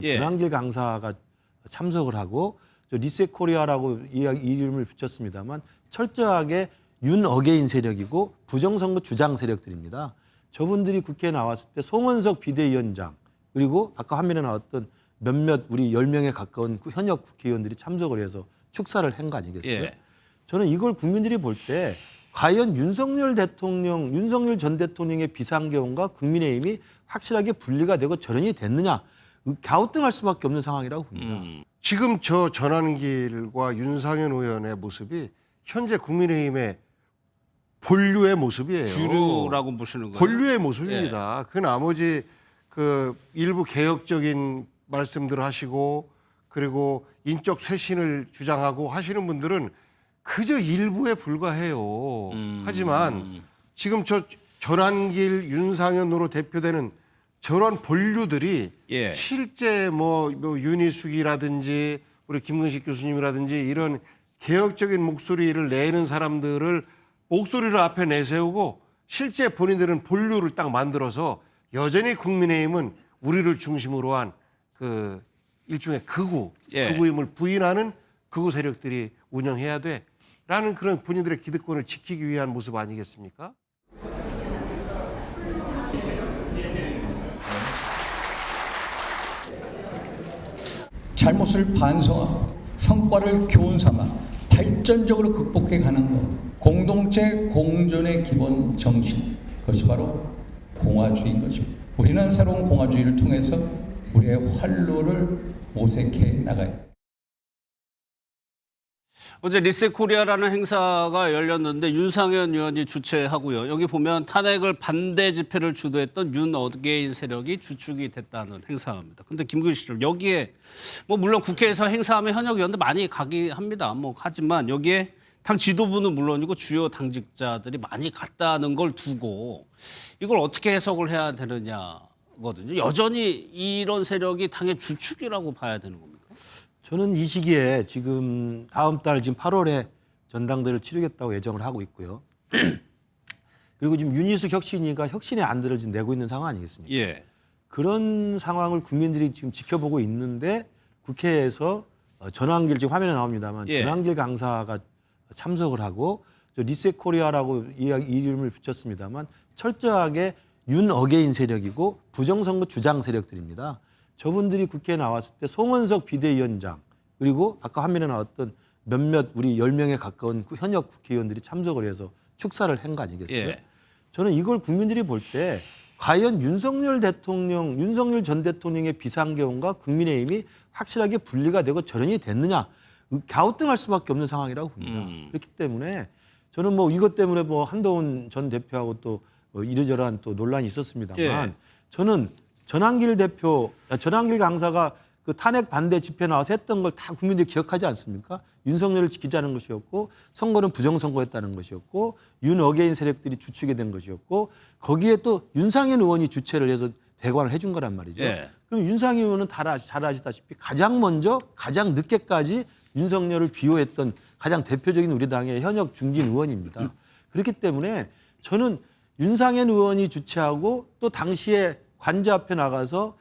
전한길 강사가 참석을 하고 리셋 코리아라고 이름을 붙였습니다만 철저하게 윤 어게인 세력이고 부정선거 주장 세력들입니다. 저분들이 국회에 나왔을 때 송원석 비대위원장 그리고 아까 화면에 나왔던 몇몇 우리 10명에 가까운 현역 국회의원들이 참석을 해서 축사를 한 거 아니겠어요? 예. 저는 이걸 국민들이 볼 때 과연 윤석열 전 대통령의 비상계엄과 국민의힘이 확실하게 분리가 되고 절연이 됐느냐 갸우뚱할 수밖에 없는 상황이라고 봅니다. 지금 저 전한길과 윤상현 의원의 모습이 현재 국민의힘의 본류의 모습이에요. 주류라고 보시는 거예요? 본류의 모습입니다. 그 나머지 그 일부 개혁적인 말씀들을 하시고 그리고 인적 쇄신을 주장하고 하시는 분들은 그저 일부에 불과해요. 하지만 지금 저 전한길 윤상현으로 대표되는 저런 본류들이 예. 실제 뭐 윤희숙이라든지 우리 김근식 교수님이라든지 이런 개혁적인 목소리를 내는 사람들을 목소리를 앞에 내세우고 실제 본인들은 본류를 딱 만들어서 여전히 국민의힘은 우리를 중심으로 한 그 일종의 극우임을 부인하는 극우 세력들이 운영해야 돼라는 그런 본인들의 기득권을 지키기 위한 모습 아니겠습니까? 잘못을 반성하고 성과를 교훈 삼아 발전적으로 극복해 가는 것, 공동체 공존의 기본 정신, 그것이 바로 공화주의인 것입니다. 우리는 새로운 공화주의를 통해서 우리의 활로를 모색해 나가야 합니다. 어제 리셋 코리아라는 행사가 열렸는데 윤상현 의원이 주최하고요. 여기 보면 탄핵을 반대 집회를 주도했던 윤 어게인 세력이 주축이 됐다는 행사입니다. 근데 김근식 씨, 여기에 뭐 물론 국회에서 행사하면 현역 의원들 많이 가긴 합니다. 뭐 하지만 여기에 당 지도부는 물론이고 주요 당직자들이 많이 갔다는 걸 두고 이걸 어떻게 해석을 해야 되느냐거든요. 여전히 이런 세력이 당의 주축이라고 봐야 되는 겁니까? 저는 이 시기에 지금 다음 달 지금 8월에 전당대회를 치르겠다고 예정을 하고 있고요. 그리고 지금 윤희숙 혁신위가 혁신의 안들을 지금 내고 있는 상황 아니겠습니까? 예. 그런 상황을 국민들이 지금 지켜보고 있는데 국회에서 전한길 지금 화면에 나옵니다만 예. 전한길 강사가 참석을 하고 리셋 코리아라고 이름을 붙였습니다만 철저하게 윤 어게인 세력이고 부정선거 주장 세력들입니다. 저분들이 국회에 나왔을 때 송원석 비대위원장 그리고 아까 화면에 나왔던 몇몇 우리 10명에 가까운 현역 국회의원들이 참석을 해서 축사를 한 거 아니겠어요? 예. 저는 이걸 국민들이 볼 때 과연 윤석열 전 대통령의 비상계엄과 국민의힘이 확실하게 분리가 되고 절연이 됐느냐 갸우뚱할 수밖에 없는 상황이라고 봅니다. 그렇기 때문에 저는 뭐 이것 때문에 뭐 한동훈 전 대표하고 또 이러저러한 또 논란이 있었습니다만 예. 저는 전한길 강사가 그 탄핵 반대 집회 나와서 했던 걸 다 국민들이 기억하지 않습니까? 윤석열을 지키자는 것이었고 선거는 부정선거였다는 것이었고 윤 어게인 세력들이 주축이 된 것이었고 거기에 또 윤상현 의원이 주최를 해서 대관을 해준 거란 말이죠. 예. 그럼 윤상현 의원은 잘 아시다시피 가장 먼저 가장 늦게까지 윤석열을 비호했던 가장 대표적인 우리 당의 현역 중진 의원입니다. 그렇기 때문에 저는 윤상현 의원이 주최하고 또 당시에 관저 앞에 나가서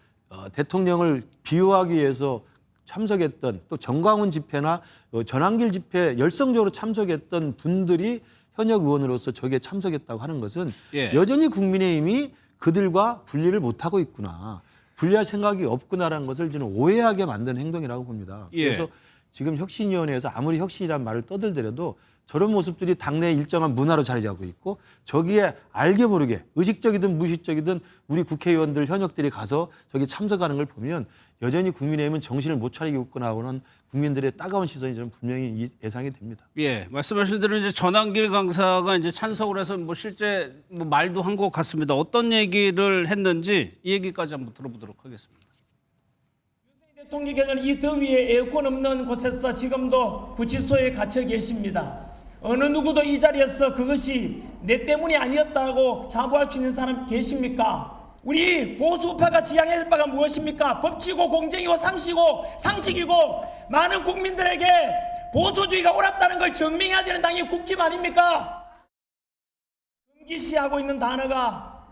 대통령을 비호하기 위해서 참석했던 또 정광훈 집회나 전한길 집회 열성적으로 참석했던 분들이 현역 의원으로서 저기에 참석했다고 하는 것은 예. 여전히 국민의힘이 그들과 분리를 못하고 있구나. 분리할 생각이 없구나라는 것을 저는 오해하게 만드는 행동이라고 봅니다. 예. 그래서 지금 혁신위원회에서 아무리 혁신이란 말을 떠들더라도 저런 모습들이 당내에 일정한 문화로 자리 잡고 있고 저기에 알게 모르게 의식적이든 무의식적이든 우리 국회의원들 현역들이 가서 저기 참석하는 걸 보면 여전히 국민의힘은 정신을 못 차리고 있구나 하고는 국민들의 따가운 시선이 저는 분명히 예상이 됩니다. 예, 말씀하신 대로 이제 전한길 강사가 이제 찬석을 해서 뭐 실제 뭐 말도 한 것 같습니다. 어떤 얘기를 했는지 이 얘기까지 한번 들어보도록 하겠습니다. 대통령께서는 이 더위에 에어컨 없는 곳에서 지금도 구치소에 갇혀 계십니다. 어느 누구도 이 자리에서 그것이 내 때문이 아니었다고 자부할 수 있는 사람 계십니까? 우리 보수파가 지향해야 할 바가 무엇입니까? 법치고 공정이고 상식이고 많은 국민들에게 보수주의가 옳았다는 걸 증명해야 되는 당이 국힘 아닙니까? 금기시하고 있는 단어가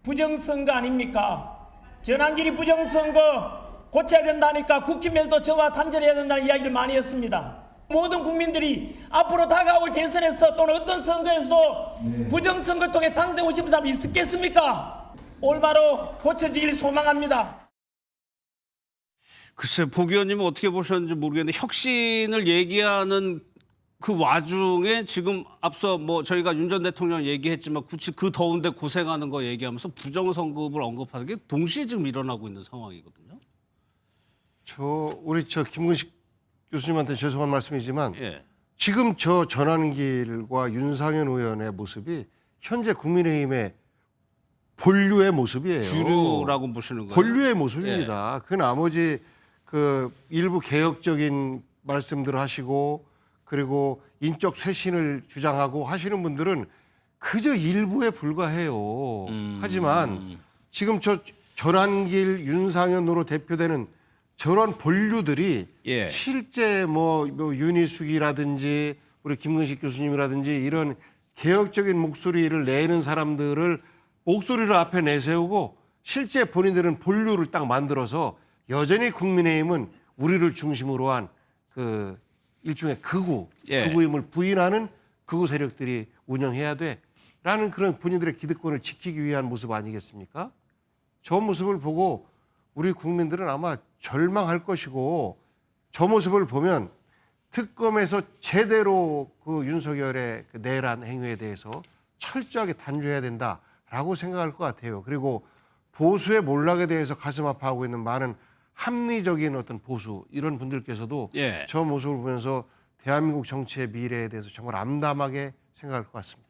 부정선거 아닙니까? 전한길이 부정선거 고쳐야 된다니까 국힘에서도 저와 단절해야 된다는 이야기를 많이 했습니다. 모든 국민들이 앞으로 다가올 대선에서 또는 어떤 선거에서도 부정선거 통해 당선되고 싶은 사람이 있겠습니까? 올바로 고쳐지길 소망합니다. 글쎄, 복 의원님은 어떻게 보셨는지 모르겠는데 혁신을 얘기하는 그 와중에 지금 앞서 뭐 저희가 윤 전 대통령 얘기했지만 굳이 그 더운데 고생하는 거 얘기하면서 부정선거를 언급하는 게 동시에 지금 일어나고 있는 상황이거든요. 우리 김근식 교수님한테 죄송한 말씀이지만 예. 지금 저 전환길과 윤상현 의원의 모습이 현재 국민의힘의 본류의 모습이에요. 주류라고 보시는 거예요? 본류의 모습입니다. 그 나머지 그 일부 개혁적인 말씀들을 하시고 그리고 인적 쇄신을 주장하고 하시는 분들은 그저 일부에 불과해요. 하지만 지금 저 전환길 윤상현으로 대표되는 저런 본류들이 예. 실제 뭐 윤희숙이라든지 우리 김근식 교수님이라든지 이런 개혁적인 목소리를 내는 사람들을 목소리를 앞에 내세우고 실제 본인들은 본류를 딱 만들어서 여전히 국민의힘은 우리를 중심으로 한 그 일종의 극우임을 부인하는 극우 세력들이 운영해야 돼라는 그런 본인들의 기득권을 지키기 위한 모습 아니겠습니까? 저 모습을 보고 우리 국민들은 아마 절망할 것이고 저 모습을 보면 특검에서 제대로 그 윤석열의 그 내란 행위에 대해서 철저하게 단죄해야 된다라고 생각할 것 같아요. 그리고 보수의 몰락에 대해서 가슴 아파하고 있는 많은 합리적인 어떤 보수 이런 분들께서도 예. 저 모습을 보면서 대한민국 정치의 미래에 대해서 정말 암담하게 생각할 것 같습니다.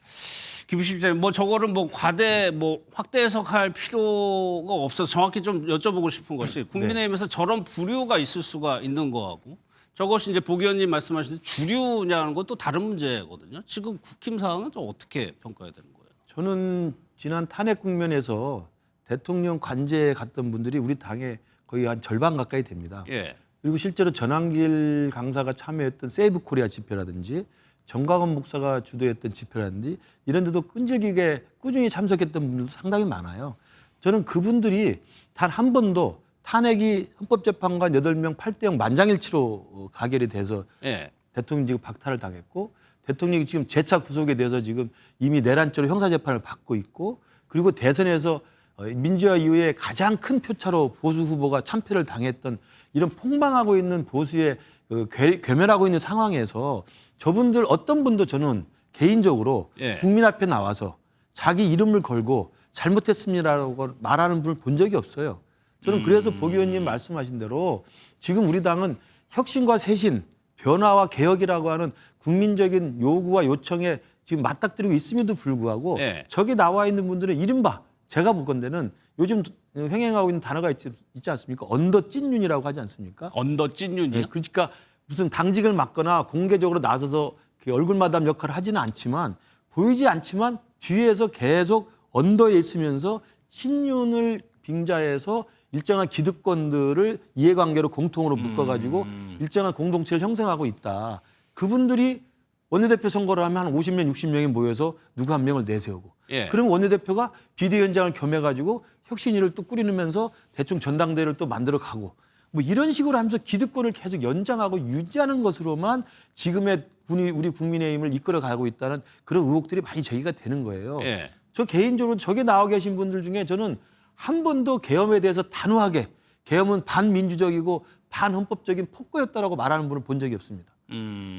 김부식 실장님, 뭐 저거를 뭐 과대 뭐 확대 해석할 필요가 없어서 정확히 좀 여쭤보고 싶은 것이 국민의힘에서 저런 부류가 있을 수가 있는 거하고 저것이 이제 복 의원님 말씀하신 주류냐는 건 또 다른 문제거든요. 지금 국힘 상황은 좀 어떻게 평가해야 되는 거예요? 저는 지난 탄핵 국면에서 대통령 관제에 갔던 분들이 우리 당의 거의 한 절반 가까이 됩니다. 예. 그리고 실제로 전환길 강사가 참여했던 세이브 코리아 집회라든지 정광훈 목사가 주도했던 집회라든지 이런 데도 끈질기게 꾸준히 참석했던 분들도 상당히 많아요. 저는 그분들이 단 한 번도 탄핵이 헌법재판관 8명 8대0 만장일치로 가결이 돼서 예. 대통령직을 박탈을 당했고 대통령이 지금 재차 구속에 대해서 지금 이미 내란죄로 형사재판을 받고 있고 그리고 대선에서 민주화 이후에 가장 큰 표차로 보수 후보가 참패를 당했던 이런 폭망하고 있는 보수의 괴멸하고 있는 상황에서 저분들 어떤 분도 저는 개인적으로 예. 국민 앞에 나와서 자기 이름을 걸고 잘못했습니다라고 말하는 분을 본 적이 없어요. 저는 그래서 복 의원님 말씀하신 대로 지금 우리 당은 혁신과 쇄신, 변화와 개혁이라고 하는 국민적인 요구와 요청에 지금 맞닥뜨리고 있음에도 불구하고 예. 저기 나와 있는 분들은 이른바 제가 보건대는 요즘 횡행하고 있는 단어가 있지 않습니까? 언더 찐윤이라고 하지 않습니까? 언더 찐윤이요? 네, 그러니까 무슨 당직을 맡거나 공개적으로 나서서 그 얼굴 마담 역할을 하지는 않지만 보이지 않지만 뒤에서 계속 언더에 있으면서 친윤을 빙자해서 일정한 기득권들을 이해관계로 공통으로 묶어가지고 일정한 공동체를 형성하고 있다. 그분들이 원내대표 선거를 하면 한 50명, 60명이 모여서 누구 한 명을 내세우고 예. 그럼 원내대표가 비대위원장을 겸해가지고 혁신위를 또 꾸리면서 대충 전당대회를 또 만들어 가고 뭐 이런 식으로 하면서 기득권을 계속 연장하고 유지하는 것으로만 지금의 우리 국민의힘을 이끌어 가고 있다는 그런 의혹들이 많이 제기가 되는 거예요. 예. 저 개인적으로 저게 나와 계신 분들 중에 저는 한 번도 계엄에 대해서 단호하게 계엄은 반민주적이고 반헌법적인 폭거였다라고 말하는 분을 본 적이 없습니다.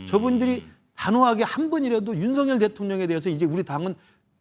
저분들이 단호하게 한 번이라도 윤석열 대통령에 대해서 이제 우리 당은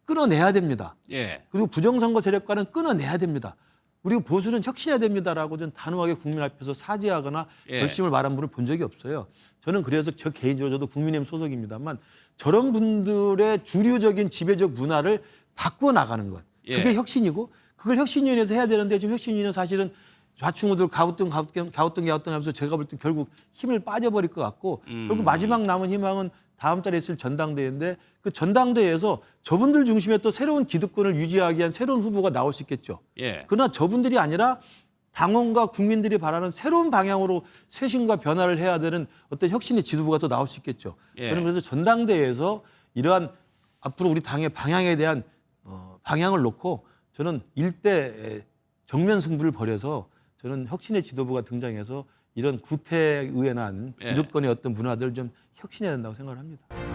끊어내야 됩니다. 예. 그리고 부정선거 세력과는 끊어내야 됩니다. 그리고 보수는 혁신해야 됩니다라고 전 단호하게 국민 앞에서 사죄하거나 예. 결심을 말한 분을 본 적이 없어요. 저는 그래서 저 개인적으로 저도 국민의힘 소속입니다만 저런 분들의 주류적인 지배적 문화를 바꾸어 나가는 것. 그게 예. 혁신이고 그걸 혁신위원회에서 해야 되는데 지금 혁신위원회는 사실은 좌충우돌 가우뚱 하면서 제가 볼 때 결국 힘을 빠져버릴 것 같고 결국 마지막 남은 희망은 다음 달에 있을 전당대회인데 그 전당대회에서 저분들 중심의 또 새로운 기득권을 유지하기 위한 새로운 후보가 나올 수 있겠죠. 예. 그러나 저분들이 아니라 당원과 국민들이 바라는 새로운 방향으로 쇄신과 변화를 해야 되는 어떤 혁신의 지도부가 또 나올 수 있겠죠. 예. 저는 그래서 전당대회에서 이러한 앞으로 우리 당의 방향에 대한 방향을 놓고 저는 일대 정면 승부를 벌여서 저는 혁신의 지도부가 등장해서 이런 구태의연한 예. 기득권의 어떤 문화들을 좀 혁신해야 된다고 생각을 합니다.